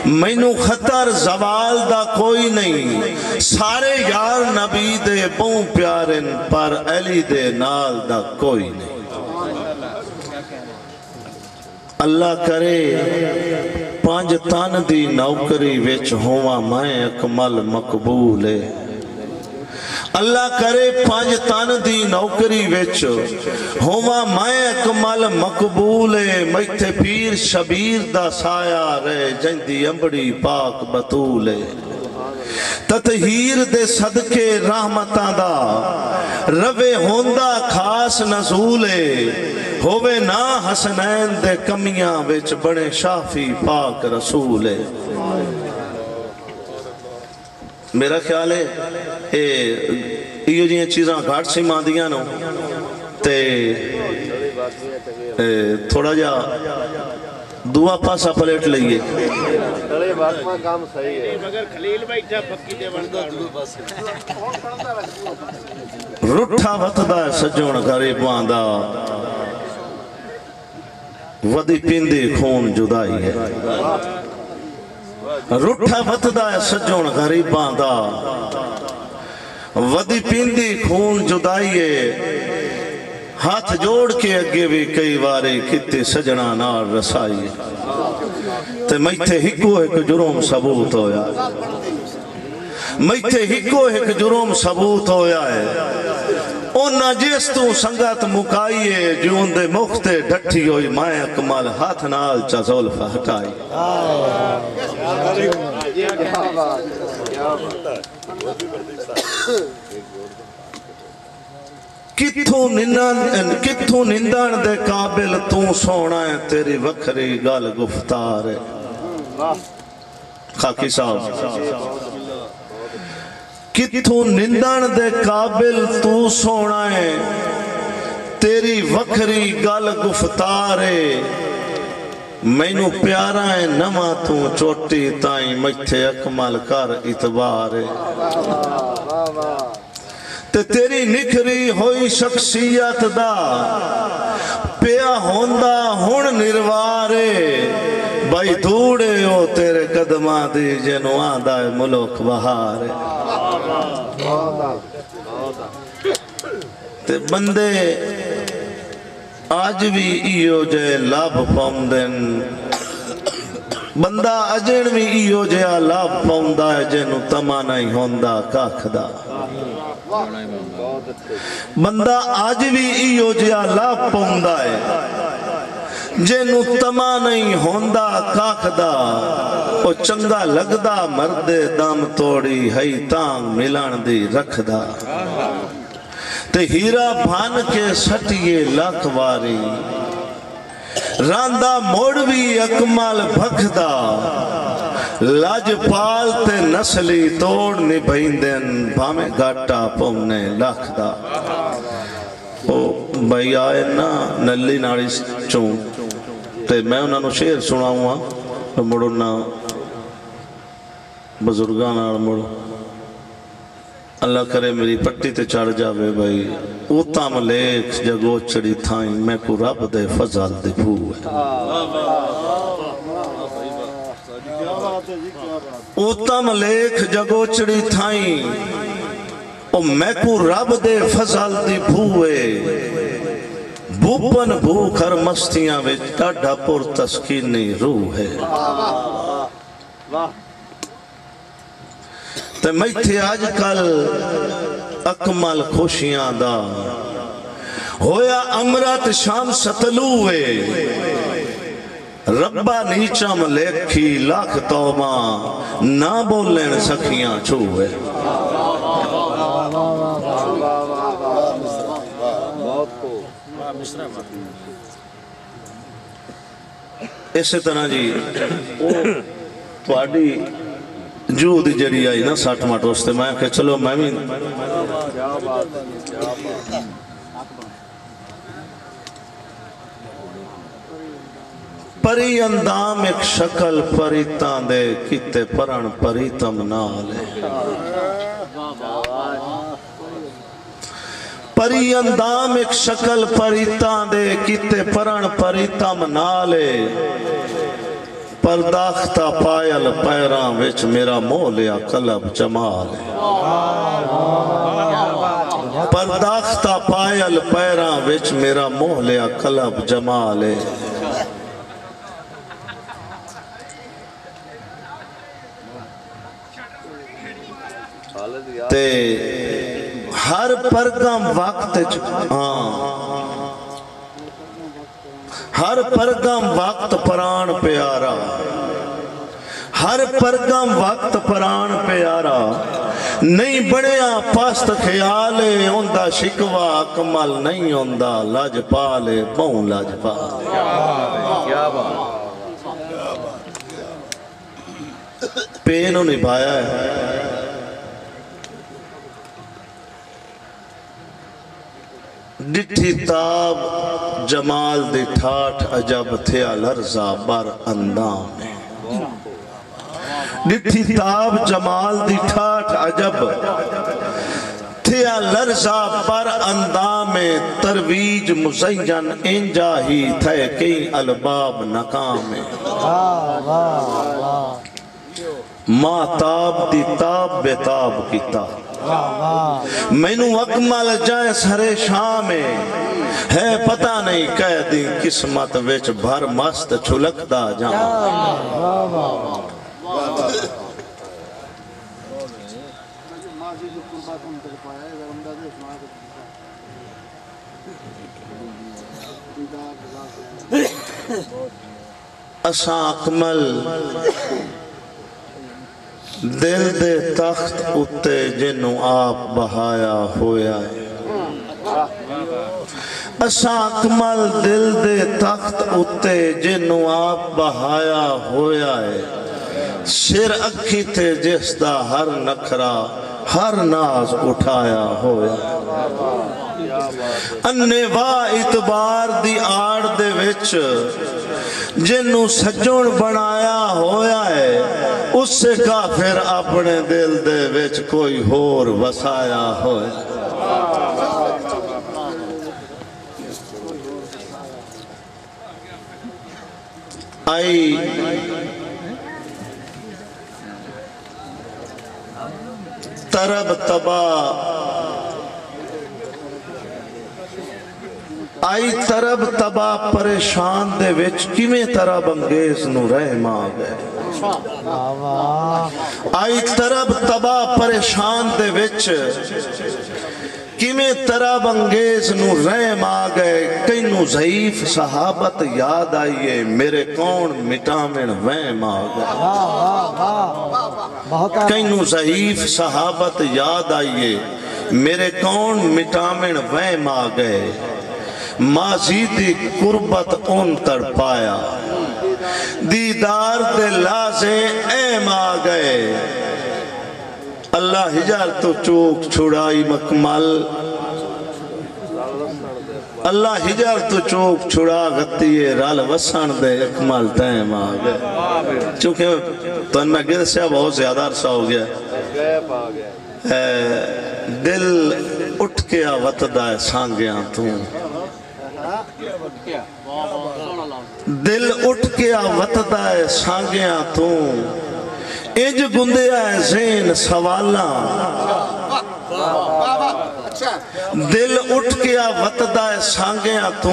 مینو خطر زوال دا کوئی نہیں سارے یار نبی دے بوں پیارن پر علی دے نال دا کوئی نہیں اللہ کرے پانچ تن دی نوکری وچ ہواں میں اکمل مقبول ہے اللہ کرے پانچ تن دی نوکری وچ ہواں میں اکمل مقبول ہے میتھے پیر شبیر دا سایہ رہے جندی امبڑی پاک بطول ہے تطہیر دے صدقے رحمتاں دا روے ہوندہ خاص نزول ہے ہووے نا حسنین دے کمیاں وچ بڑے شافی پاک رسول ہے میرا خیال ہے یہ جی چیزاں گھاٹ سی ماندیاں نو تے تھوڑا جا دعا پاسا پلیٹ لئیے رٹھا وطدہ سجون غریب واندہ ودی پیندی خون جدائی ہے رٹھا وطدہ سجون غریباں دا ودی پیندی خون جدائیے ہاتھ جوڑ کے اگے بھی کئی بارے کتے سجنا نار رسائیے تے میتھے ہکو ایک جرم ثبوت ہویا میتھے ہکو ایک جرم ثبوت ہویا ہے اونا جیس تو سنگت مکائیے جون دے مختے ڈھٹھی ہوئی مائیں اکمال ہاتھ نال چا زولف ہٹائی کتھوں نندان دے قابل تو سونا ہے تیری وکھری گال گفتار ہے خاکی صاحب کتھوں نندان دے قابل تو سونا ہے تیری وکھری گال گفتار ہے مینو پیارا ہے نما تو چوٹی تائیں مجھتے اکمل کر اتبار ہے تے تیری نکھری ہوئی شخصیت دا پیا ہوندہ ہون نروارے بھائی دھوڑے ہو تیرے قدمہ دی جنو آدھا ملوک بہارے تے بندے آج بھی ایو جے لاب پاؤندن بندہ اجن بھی ایو جے لاب پاؤندہ ہے جنو تما نہیں ہوندہ کاکھ دا بندہ آج بھی ایو جے لاب پاؤندہ ہے جنو تما نہیں ہوندہ کاکھ دا او چنگا لگدا مرد دم توڑی ہئی تانگ ملان دی رکھ دا تے ہیرا بھان کے سٹیے لاکواری راندہ موڑوی اکمال بھکدا لاج پال تے نسلی توڑ نبھائندن بھامے گاٹا پونے لاکھ دا او بھائی آئے نا نلی ناڑی چون تے میں انہوں نے شیر سناؤں ہاں مڑو نا بزرگان آر مڑو اللہ کرے میری پٹی تے چڑھ جاوے بھائی اوتا ملیک جگو چڑی تھائیں میں کو رب دے فضل دے بھوئے اوتا ملیک جگو چڑی تھائیں او میں کو رب دے فضل دے بھوئے بھوپن بھوکھر مستیاں وچ ڈاڈا پر تسکینی روح ہے تے میتھے آج کل اکمل خوشیاں دا ہویا امرت شام ستلوے ربا نیچم لیکھی لاکھ توبہ نہ بولن سکھیاں چھوے اسی طرح جی تھوڑی جو دی جڑی آئی نا 60 مٹ واسطے میں کہ چلو میں بھی پری اندام ایک شکل پریتاں دے کتے پرن پریتم نالے پری اندام ایک شکل پریتاں دے کتے پرن پریتم نالے پرداختہ پائل پیراں وچ میرا مولیا قلب جمال پرداختہ پائل پیراں وچ میرا مولیا قلب جمال تے ہر پرگم وقت ہر پرگم وقت پران پیارا ہر پرگم وقت پران پیارا نہیں بڑیا پست خیالے ہوندہ شکوہ اکمل نہیں ہوندہ لاج پالے پاؤں لاج پالے کیا بات پینوں نبھایا ہے ڈٹھی تاب جمال دی ٹھاٹھ عجب تھیا لرزہ بر اندام ڈٹھی تاب جمال دی ٹھاٹھ عجب تھیا لرزہ بر اندام ترویج مزین انجا ہی تھے کئی الباب ناکام ماں تاب دی تاب بے-تاب کی تاب مینو اکمل جائے سرے شام ہے پتہ نہیں کہہ دی قسمت وچ بھر مست چھلکدا جان اساں اکمل دل دے تخت اتے جنوں آپ بہایا ہویا ہے اساں اکمل دل دے تخت اتے جنوں آپ بہایا ہویا ہے سر اکھی تے جس دا ہر نکھرا ہر ناز اٹھایا ہویا اننے واہ اتبار دی آڑ دے وچ جنوں سجون بنایا ہویا ہے اس سے کافر اپنے دل دے وچ کوئی ہور وسایا ہویا آئی طرب تبا آئی طرب تبا پریشان دے وچ کیویں طرب انگیز نو رحم آ گئے آئی طرب تبا پریشان دے وچ کیویں طرب انگیز نو رحم آ گئے کینوں ضعیف صحابت یاد آئیے میرے کون مٹامن وہم آ گئے کینوں ضعیف صحابت یاد آئیے میرے کون مٹامن وہم آ گئے ماضی دی قربت ان تڑ پایا دیدار دے لازے ایم آ گئے اللہ ہجار تو چوک چھڑائی مکمل اللہ ہجار تو چوک چھڑا غطیے رال وسان دے اکمل تیم آ گئے چونکہ تو میں گر سے بہت زیادہ عرصہ ہو گیا دل اٹھ کے وطدہ سانگیاں تو دل اٹھ کے وطدہ سانگیاں تو اج گندیا زین سوالاں دل اٹھ کے وطدہ سانگیاں تو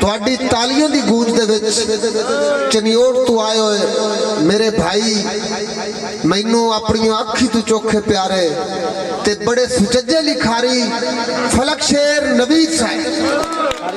ਤੁਹਾਡੀ ਤਾਲੀਆਂ ਦੀ ਗੂੰਜ ਦੇ ਵਿੱਚ ਚਨਿਓੜ ਤੋਂ ਆਏ ਹੋਏ ਮੇਰੇ ਭਾਈ ਮੈਨੂੰ ਆਪਣੀਆਂ ਅੱਖੀ ਤੋਂ ਚੋਖੇ ਪਿਆਰੇ ਤੇ ਬੜੇ ਸੁਚੱਜੇ ਲਿਖਾਰੀ ਫਲਕ ਸ਼ੇਰ ਨਵੀਦ ਸਾਹਿਬ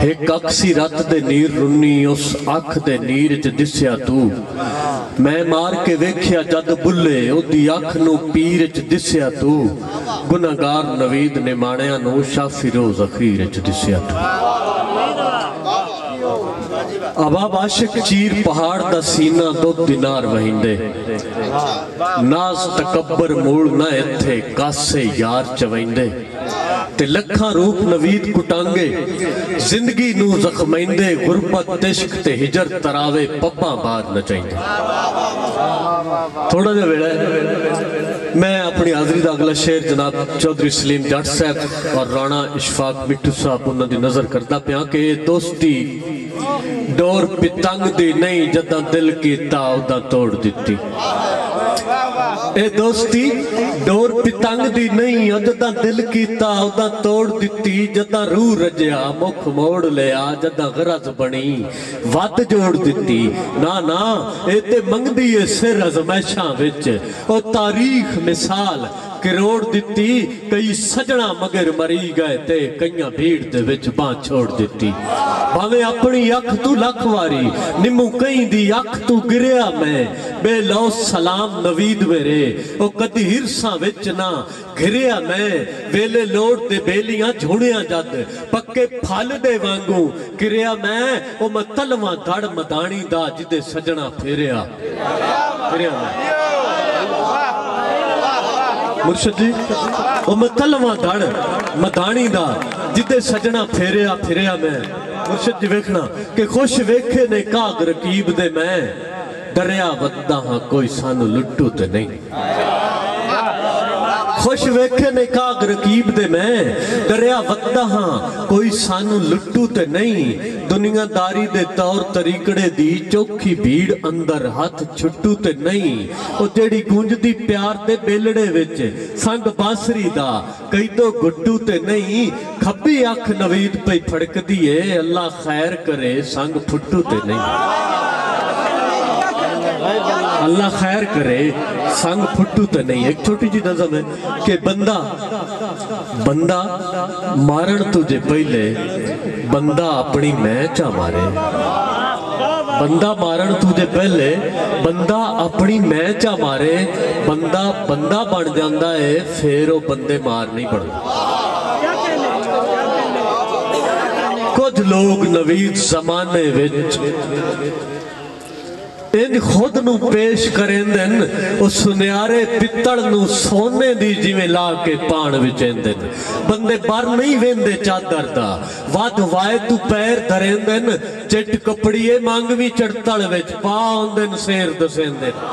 ایک اکسی رات دے نیر رنی اس اکھ دے نیر چ دسیا تو میں مار کے ویکھیا جد بلے او دی اکھ نو پیر چ دسیا تو گناہگار نوید نے مانیا نو شافی روز اخیر چ دسیا تو اباب عاشق چیر پہاڑ دا سینہ 2 دینار وہندے ناز تکبر موڑ نہ ایتھے کاسے یار چویندے تے لکھاں روپ نوید کٹانگے زندگی نو زخمائندے غربت عشق تے ہجر تراوے پپاں بار نچائندے تھوڑا جا ویڑا ہے میں اپنی حاضری دا اگلا شعر جناب چودھری سلیم جٹ صاحب اور رانا اشفاق مٹھو صاحب انہوں دی نظر کرتا پیاں کہ دوستی ڈور پتنگ دی نہیں جدہ دل کی تاؤدہ توڑ دیتی اے دوستی ڈور پتنگ دی نہیں جدہ دل کی تاؤدہ توڑ دیتی جدہ روح رجیا مکھ موڑ لیا جدہ غرض بنی وات جوڑ دیتی نا اے تے منگ دیئے سر ازمیشاں وچ او تاریخ مثال کروڑ دیتی کئی سجنا مگر مری گئے تے کئیاں بھیڑ دے وچ باں چھوڑ دیتی بھاویں اپنی اکھ تو لکھ واری نمو کئی دی اکھ تو گریا میں بے لو سلام نوید میرے او کدی ہرساں وچ نہ گھریا میں ویلے لوڑ دے بیلیاں جھوڑیاں جد پکے پھال دے وانگوں گریا میں او مطلواں دھڑ مدانی دا جدے سجنا پھیریا میں مرشد جی او میں تلواں دھڑ مدانی دا جدے سجنا پھیریا میں مرشد جی ویکھنا کہ خوش ویکھے نے کاغ رکیب دے میں دریا ودہ ہاں کوئی سانو لٹو تے نہیں خوش ویکھے نے کاغ رکیب دے میں دریا ودہ ہاں کوئی سانو لٹو تے نہیں دنیا داری دے طور طریقڑے دی چوکھی بھیڑ اندر ہاتھ چھٹو تے نہیں او جیڑی گونج دی پیار دے بیلڑے وچ سنگ باسری دا کئی تو گٹو تے نہیں کھبی اکھ نوید پہ پھڑک دیئے اللہ خیر کرے سنگ پھٹو تے نہیں اللہ خیر کرے سنگ پھٹو تے نہیں ایک چھوٹی جی نظم ہے کہ بندہ مارن تجھے پہلے بندہ اپنی میں چا مارے بندہ مارن تجھے پہلے بندہ اپنی میں چا مارے بندہ بن جاندہ ہے پھر وہ بندے مار نہیں پڑھو کچھ لوگ نوید زمانے وچ ان خود نو پیش کریں دن او سنیارے پتڑ نو سونے دی جیویں لا کے پان وچیں دن بندے بار نہیں ویندے چادر دا واد وائے تو پیر دھریں دن چٹ کپڑیے مانگوی چڑتڑ وچ پاؤں دن سیر دسیں دن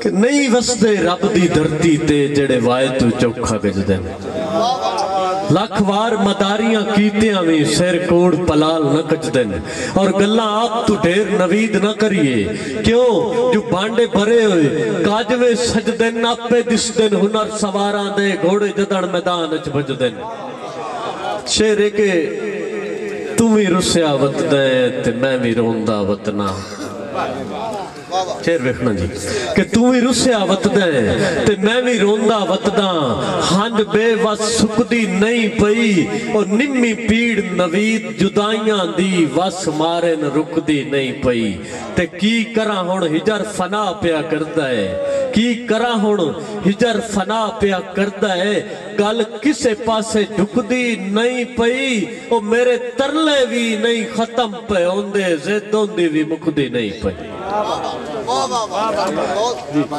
کہ نہیں وسدے رب دی دھرتی تے جڑے وائے تو چوکھا گج دن لاکھ وار مداریاں کیتیاں میں سیر کوڑ پلال نہ کچ دن اور گلہ آپ تو ڈھیر نوید نہ کریے کیوں جو بانڈے بھرے ہوئے کاجوے سج دن اپے دس دن ہنر سواراں دے گھوڑے جدڑ میدان اچ بج دن شیرے کے تمہیں رسیا وط دیں تے میں بھی روندہ وطنا شیر ویکھنا جی کہ تو ہی رسیا وط دے تے میں بھی روندہ وطداں ہنڈ بے وس سکدی نہیں پئی اور نمی پیڑ نوید جدائیاں دی وس مارے نہ رکدی نہیں پئی تے کی کرا ہون ہجر فنا پیا کردہ ہے کی کرا ہون ہجر فنا پیا کردہ ہے گل کسے پاسے جھکدی نہیں پئی اور میرے ترلے بھی نہیں ختم پہ ہوندے زیدوں دی بھی مکدی نہیں پئی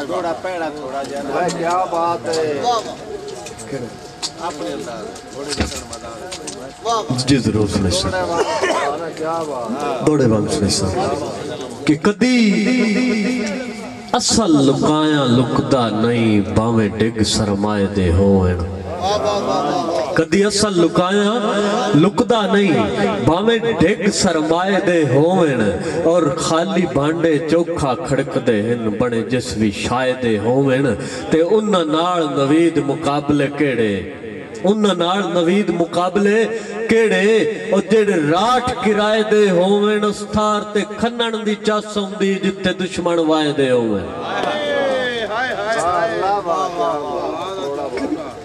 تھوڑا پیڑا تھوڑا جانا کیا بات ہے جی ضرور سنے سا دوڑے بانگ سنے سا کہ کدی اصل لکایاں لکدہ نہیں باویں ڈگ سرمائے دے ہوئے کدی اصل لکایاں لکدہ نہیں باویں ڈگ سرمائے دے ہوئے اور خالی بانڈے چوکھا کھڑک دے ہن بڑے جس بھی شائدے ہوئے تے انہاں نال نوید مقابلے کیڑے انہاں نال نوید مقابلے کیڑے اور جڑے راٹھ کرائے دے ہوئے استھار تے کھنن دی چاسوں دی جتے دشمن وائے دے ہوئے